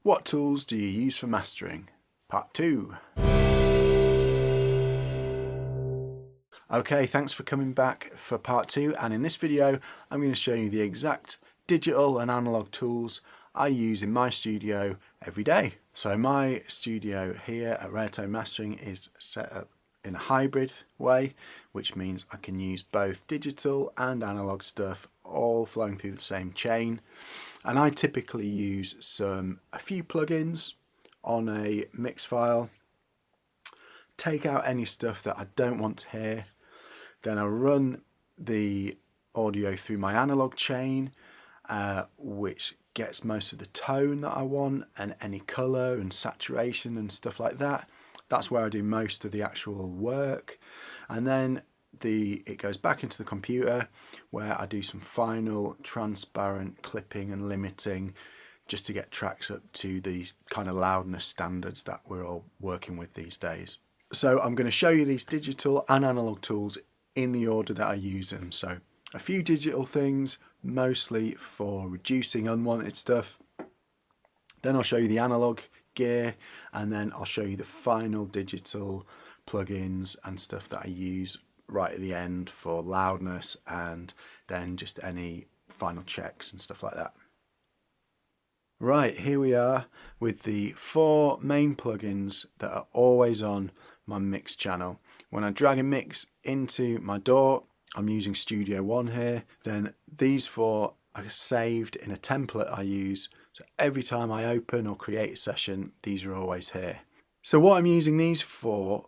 What tools do you use for mastering? Part 2. Okay, thanks for coming back for part 2, and in this video I'm going to show you the exact digital and analog tools I use in my studio every day. So my studio here at Rare Tone Mastering is set up in a hybrid way, which means I can use both digital and analog stuff all flowing through the same chain. And I typically use a few plugins on a mix file, take out any stuff that I don't want to hear, then I run the audio through my analog chain, which gets most of the tone that I want and any colour and saturation and stuff like that. That's where I do most of the actual work. And then it goes back into the computer where I do some final transparent clipping and limiting just to get tracks up to the kind of loudness standards that we're all working with these days. So I'm going to show you these digital and analog tools in the order that I use them. So a few digital things, mostly for reducing unwanted stuff. Then I'll show you the analog gear, and then I'll show you the final digital plugins and stuff that I use right at the end for loudness, and then just any final checks and stuff like that. Right, here we are with the 4 main plugins that are always on my mix channel. When I drag a mix into my DAW, I'm using Studio One here, then these 4 are saved in a template I use, so every time I open or create a session, these are always here. So what I'm using these for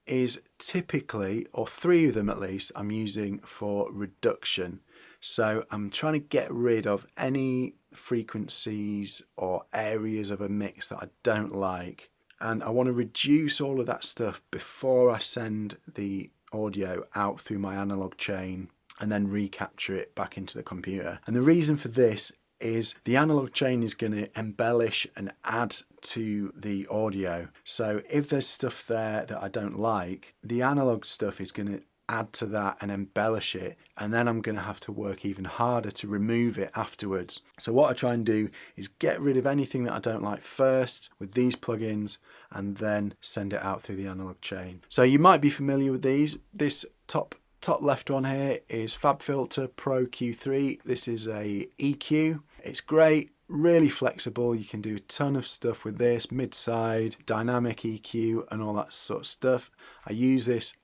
is typically, or 3 of them at least, I'm using for reduction. So I'm trying to get rid of any frequencies or areas of a mix that I don't like, and I want to reduce all of that stuff before I send the audio out through my analog chain and then recapture it back into the computer. And the reason for this is the analog chain is going to embellish and add to the audio. So if there's stuff there that I don't like, the analog stuff is going to add to that and embellish it, and then I'm going to have to work even harder to remove it afterwards. So what I try and do is get rid of anything that I don't like first with these plugins and then send it out through the analog chain. So you might be familiar with these. This top left one here is FabFilter Pro Q3. This is a EQ. It's great, really flexible. You can do a ton of stuff with this, mid-side, dynamic EQ and all that sort of stuff. I use this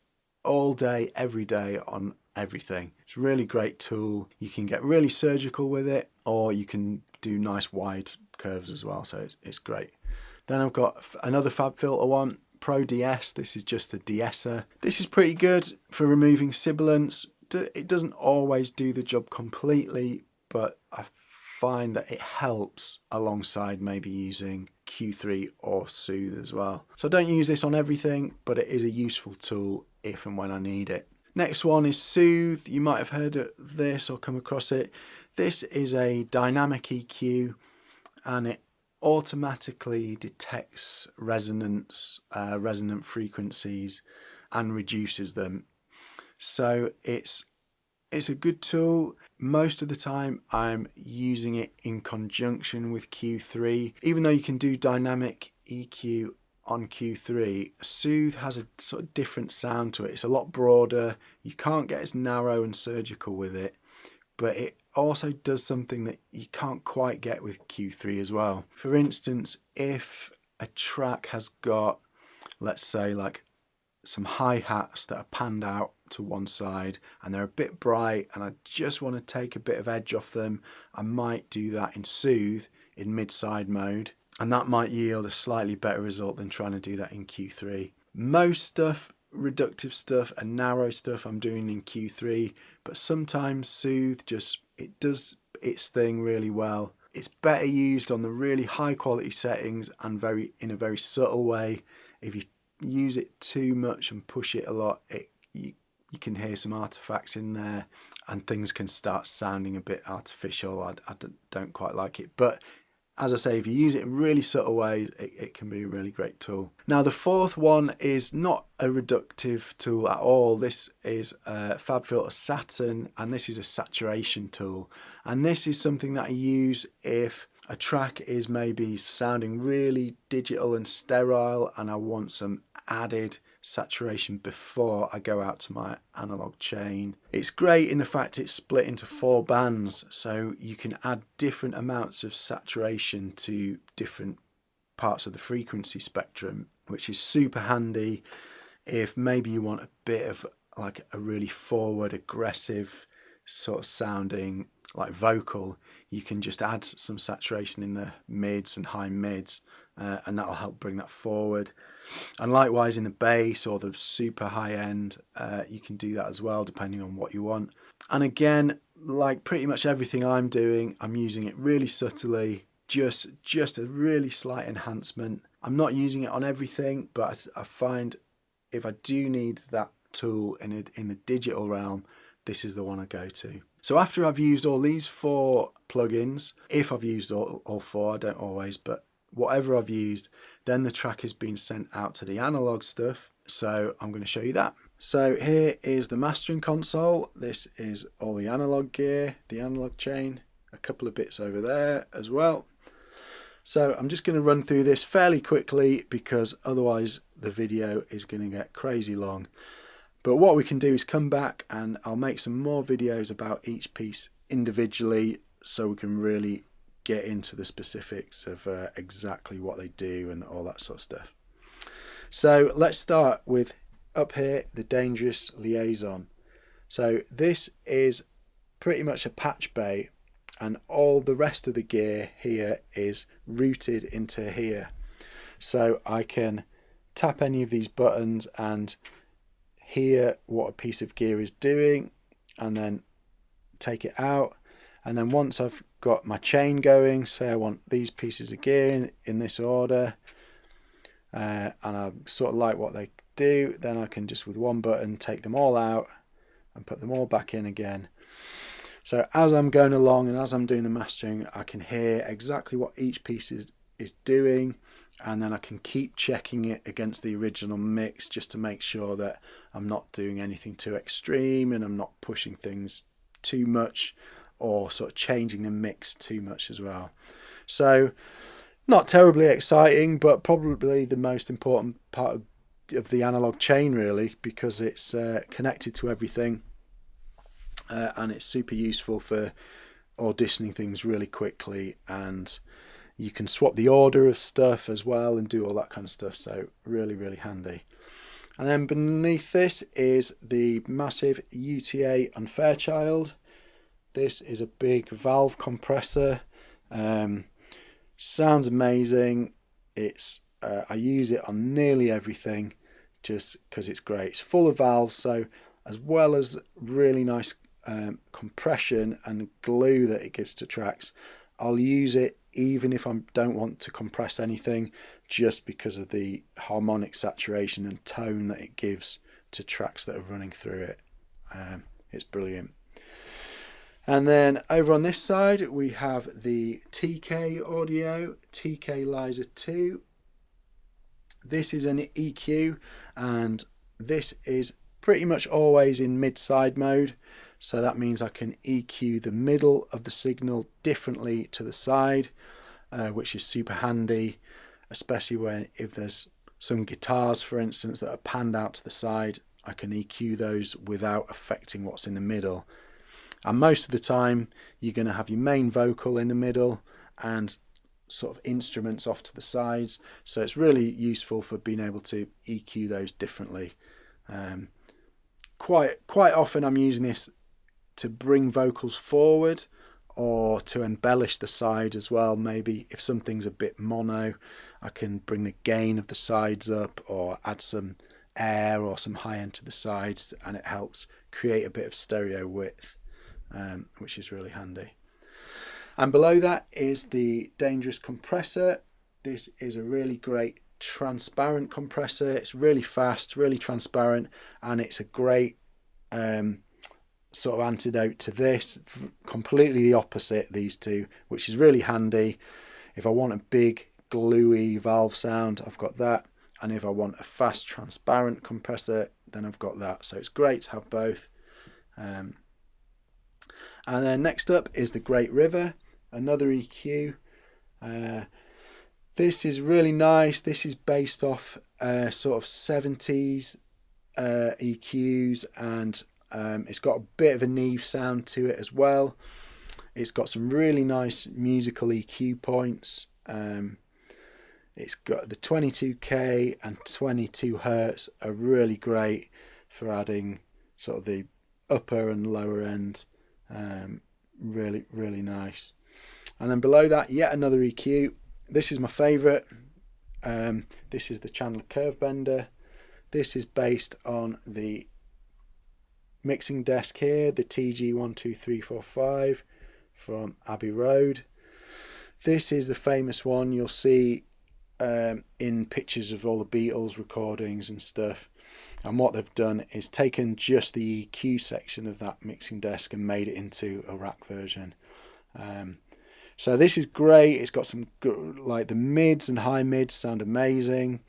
all day, every day on everything. It's a really great tool. You can get really surgical with it, or you can do nice wide curves as well, so it's great. Then I've got another FabFilter one, Pro DS. This is just a de-esser. This is pretty good for removing sibilance. It doesn't always do the job completely, but I find that it helps alongside maybe using Q3 or Soothe as well. So I don't use this on everything, but it is a useful tool if and when I need it. Next one is Soothe. You might have heard of this or come across it. This is a dynamic EQ, and it automatically detects resonant frequencies and reduces them. So it's a good tool. Most of the time I'm using it in conjunction with Q3. Even though you can do dynamic EQ on Q3, Soothe has a sort of different sound to it. It's a lot broader. You can't get as narrow and surgical with it, but it also does something that you can't quite get with Q3 as well. For instance, if a track has got, let's say, like some hi-hats that are panned out to one side and they're a bit bright and I just want to take a bit of edge off them, I might do that in Soothe in mid-side mode, and that might yield a slightly better result than trying to do that in Q3. Most stuff, reductive stuff and narrow stuff, I'm doing in Q3, but sometimes Soothe it does its thing really well. It's better used on the really high quality settings and in a very subtle way. If you use it too much and push it a lot, you can hear some artifacts in there and things can start sounding a bit artificial. I don't quite like it, but as I say, if you use it in really subtle ways, it can be a really great tool. Now the 4th one is not a reductive tool at all. This is FabFilter Saturn, and this is a saturation tool. And this is something that I use if a track is maybe sounding really digital and sterile and I want some added saturation before I go out to my analog chain. It's great in the fact it's split into 4 bands, so you can add different amounts of saturation to different parts of the frequency spectrum, which is super handy if maybe you want a bit of like a really forward, aggressive sort of sounding like vocal. You can just add some saturation in the mids and high mids, and that'll help bring that forward. And likewise in the bass or the super high end, you can do that as well depending on what you want. And again, like pretty much everything I'm doing, I'm using it really subtly, just a really slight enhancement. I'm not using it on everything, but I find if I do need that tool in the digital realm, this is the one I go to. So after I've used all these 4 plugins, if I've used all 4, I don't always, but whatever I've used, then the track has been sent out to the analog stuff. So I'm going to show you that. So here is the mastering console. This is all the analog gear, the analog chain, a couple of bits over there as well. So I'm just going to run through this fairly quickly because otherwise the video is going to get crazy long. But what we can do is come back and I'll make some more videos about each piece individually so we can really get into the specifics of exactly what they do and all that sort of stuff. So let's start with up here, the Dangerous Liaison. So this is pretty much a patch bay and all the rest of the gear here is routed into here. So I can tap any of these buttons and hear what a piece of gear is doing and then take it out. And then once I've got my chain going, say I want these pieces of gear in this order, and I sort of like what they do, then I can just with one button take them all out and put them all back in again. So as I'm going along and as I'm doing the mastering, I can hear exactly what each piece is doing, and then I can keep checking it against the original mix just to make sure that I'm not doing anything too extreme and I'm not pushing things too much or sort of changing the mix too much as well. So not terribly exciting, but probably the most important part of the analog chain really, because it's connected to everything and it's super useful for auditioning things really quickly, and you can swap the order of stuff as well and do all that kind of stuff, so really handy. And then beneath this is the massive UTA Unfairchild. This is a big valve compressor. Sounds amazing. It's I use it on nearly everything just because it's great. It's full of valves, so as well as really nice compression and glue that it gives to tracks, I'll use it even if I don't want to compress anything, just because of the harmonic saturation and tone that it gives to tracks that are running through it. It's brilliant. And then over on this side we have the TK Audio TK Liza 2. This is an EQ, and this is pretty much always in mid-side mode, so that means I can EQ the middle of the signal differently to the side, which is super handy, especially if there's some guitars, for instance, that are panned out to the side. I can EQ those without affecting what's in the middle. And most of the time you're going to have your main vocal in the middle and sort of instruments off to the sides, so it's really useful for being able to EQ those differently. Quite often I'm using this to bring vocals forward or to embellish the side as well. Maybe if something's a bit mono, I can bring the gain of the sides up or add some air or some high end to the sides, and it helps create a bit of stereo width, which is really handy. And below that is the Dangerous compressor. This is a really great transparent compressor. It's really fast, really transparent, and it's a great sort of antidote to this. Completely the opposite, these two, which is really handy. If I want a big gluey valve sound, I've got that, and if I want a fast transparent compressor, then I've got that. So it's great to have both. And then next up is the Great River, another EQ. This is really nice. This is based off sort of 70s EQs, and it's got a bit of a Neve sound to it as well. It's got some really nice musical EQ points. It's got the 22K and 22 Hertz are really great for adding sort of the upper and lower end. Really, really nice. And then below that, yet another EQ. This is my favourite. This is the Chandler Curve Bender. This is based on the mixing desk here, the TG12345 from Abbey Road. This is the famous one you'll see in pictures of all the Beatles recordings and stuff. And what they've done is taken just the EQ section of that mixing desk and made it into a rack version. So this is great. It's got some good, like the mids and high mids sound amazing.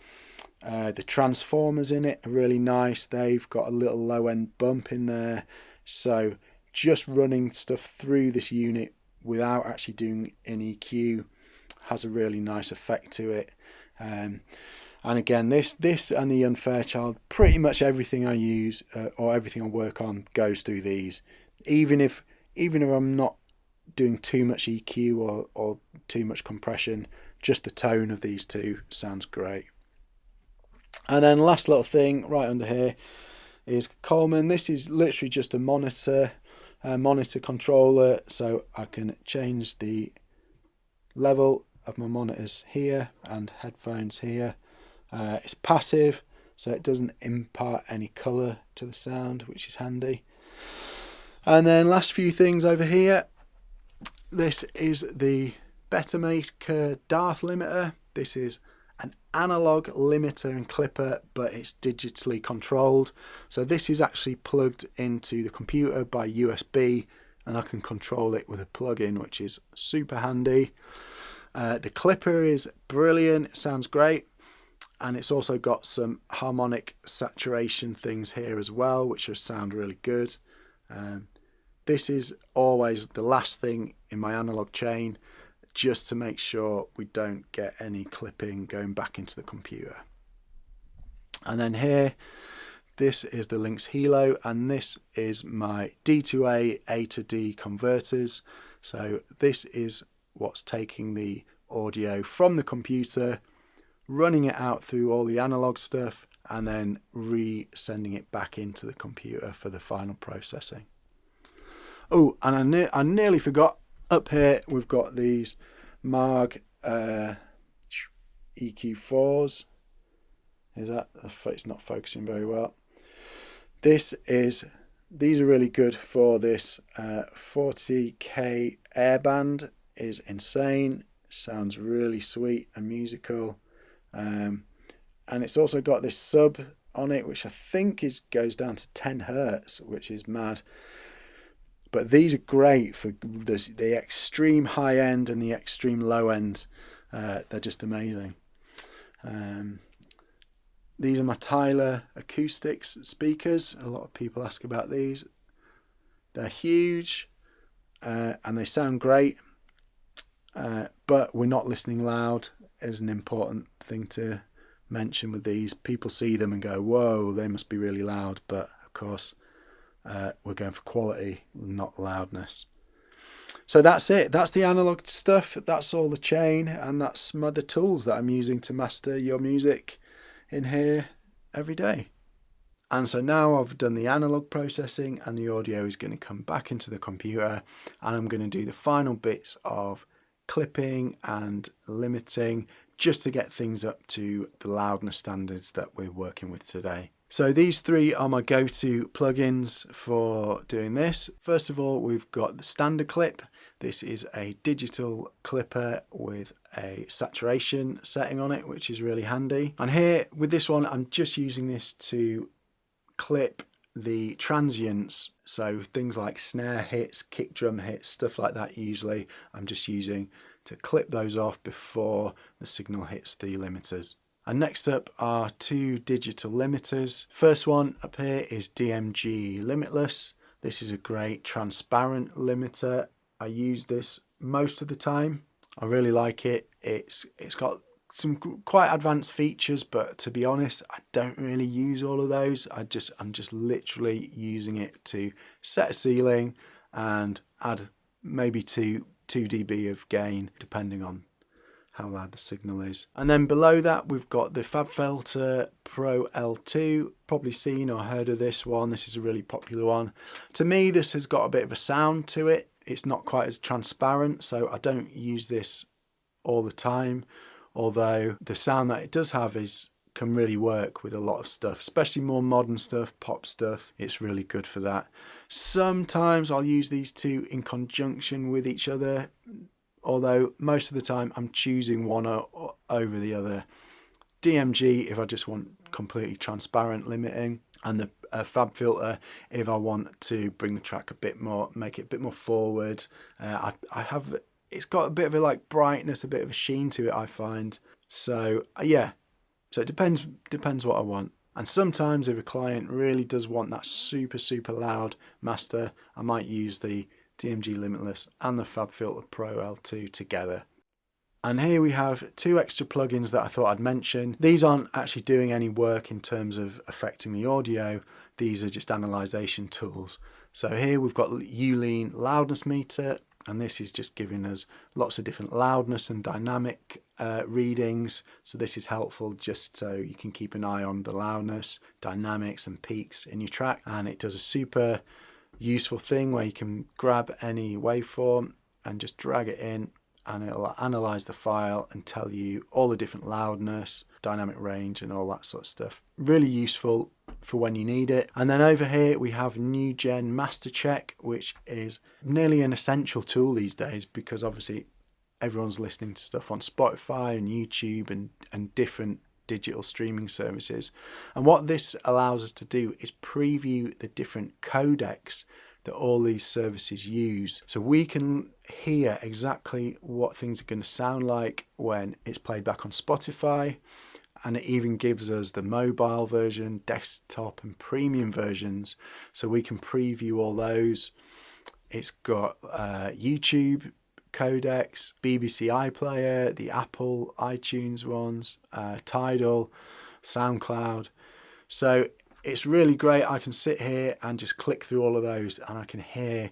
The transformers in it are really nice. They've got a little low end bump in there. So just running stuff through this unit without actually doing an EQ has a really nice effect to it. And again, this and the Unfair Child, pretty much everything I use or everything I work on goes through these. Even if I'm not doing too much EQ or too much compression, just the tone of these two sounds great. And then last little thing right under here is Coleman. This is literally just a monitor controller, so I can change the level of my monitors here and headphones here. It's passive, so it doesn't impart any colour to the sound, which is handy. And then last few things over here. This is the Bettermaker Darth limiter. This is an analog limiter and clipper, but it's digitally controlled. So this is actually plugged into the computer by USB, and I can control it with a plug-in, which is super handy. The clipper is brilliant, it sounds great. And it's also got some harmonic saturation things here as well, which sound really good. This is always the last thing in my analog chain, just to make sure we don't get any clipping going back into the computer. And then here, this is the Lynx Hilo, and this is my D2A A to D converters. So this is what's taking the audio from the computer, running it out through all the analog stuff, and then re-sending it back into the computer for the final processing. Oh, and I nearly forgot, up here we've got these Marg EQ4s. It's not focusing very well. These are really good for this 40K airband. Is insane, sounds really sweet and musical. And it's also got this sub on it, which I think goes down to 10 Hertz, which is mad. But these are great for the extreme high end and the extreme low end. They're just amazing. These are my Tyler acoustics speakers. A lot of people ask about these. They're huge and they sound great. But we're not listening loud is an important thing to mention with these. People see them and go, whoa, they must be really loud. But of course, we're going for quality, not loudness. So that's it. That's the analog stuff. That's all the chain, and that's some other tools that I'm using to master your music in here every day. And so now I've done the analog processing, and the audio is going to come back into the computer, and I'm going to do the final bits of clipping and limiting just to get things up to the loudness standards that we're working with today. So these three are my go-to plugins for doing this. First of all, we've got the standard clip. This is a digital clipper with a saturation setting on it, which is really handy. And here with this one, I'm just using this to clip the transients. So things like snare hits, kick drum hits, stuff like that usually I'm just using to clip those off before the signal hits the limiters. And next up are two digital limiters. First one up here is DMG Limitless. This is a great transparent limiter. I use this most of the time. I really like it. It's got some quite advanced features, but to be honest, I don't really use all of those. I'm just literally using it to set a ceiling and add maybe 2 dB of gain, depending on how loud the signal is. And then below that we've got the FabFilter Pro L2. Probably seen or heard of this one. This is a really popular one. To me, this has got a bit of a sound to it. It's not quite as transparent, so I don't use this all the time, although the sound that it does have can really work with a lot of stuff, especially more modern stuff, pop stuff. It's really good for that. Sometimes I'll use these two in conjunction with each other, although most of the time I'm choosing one over the other. DMG if I just want completely transparent limiting, and the FabFilter if I want to bring the track a bit more, make it a bit more forward. It's got a bit of a like brightness, a bit of a sheen to it, I find. So yeah, so it depends what I want. And sometimes if a client really does want that super loud master, I might use the DMG Limitless and the FabFilter Pro L2 together. And here we have 2 extra plugins that I thought I'd mention. These aren't actually doing any work in terms of affecting the audio. These are just analyzation tools. So here we've got Ulean loudness meter, and this is just giving us lots of different loudness and dynamic readings. So this is helpful just so you can keep an eye on the loudness, dynamics and peaks in your track. And it does a super useful thing where you can grab any waveform and just drag it in, and it'll analyze the file and tell you all the different loudness, dynamic range and all that sort of stuff. Really useful for when you need it. And then over here we have New Gen Master Check, which is nearly an essential tool these days because obviously everyone's listening to stuff on Spotify and YouTube and different digital streaming services. And what this allows us to do is preview the different codecs that all these services use. So we can hear exactly what things are going to sound like when it's played back on Spotify. And it even gives us the mobile version, desktop and premium versions. So we can preview all those. It's got YouTube codecs, BBC iPlayer, the Apple iTunes ones, Tidal, SoundCloud. So it's really great. I can sit here and just click through all of those and I can hear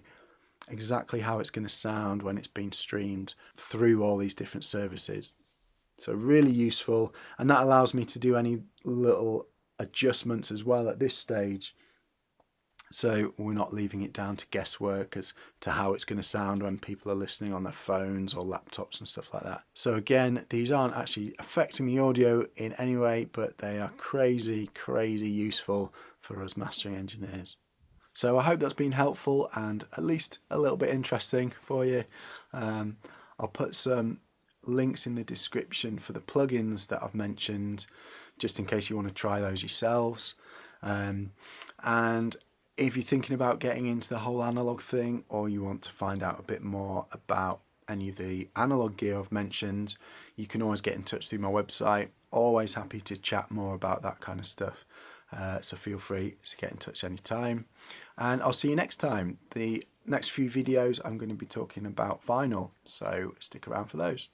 exactly how it's going to sound when it's been streamed through all these different services. So really useful, and that allows me to do any little adjustments as well at this stage. So we're not leaving it down to guesswork as to how it's going to sound when people are listening on their phones or laptops and stuff like that. So again, these aren't actually affecting the audio in any way, but they are crazy useful for us mastering engineers. So I hope that's been helpful and at least a little bit interesting for you. I'll put some links in the description for the plugins that I've mentioned, just in case you want to try those yourselves. And if you're thinking about getting into the whole analog thing, or you want to find out a bit more about any of the analog gear I've mentioned, you can always get in touch through my website. Always happy to chat more about that kind of stuff. So feel free to get in touch anytime. And I'll see you next time. The next few videos I'm going to be talking about vinyl, so stick around for those.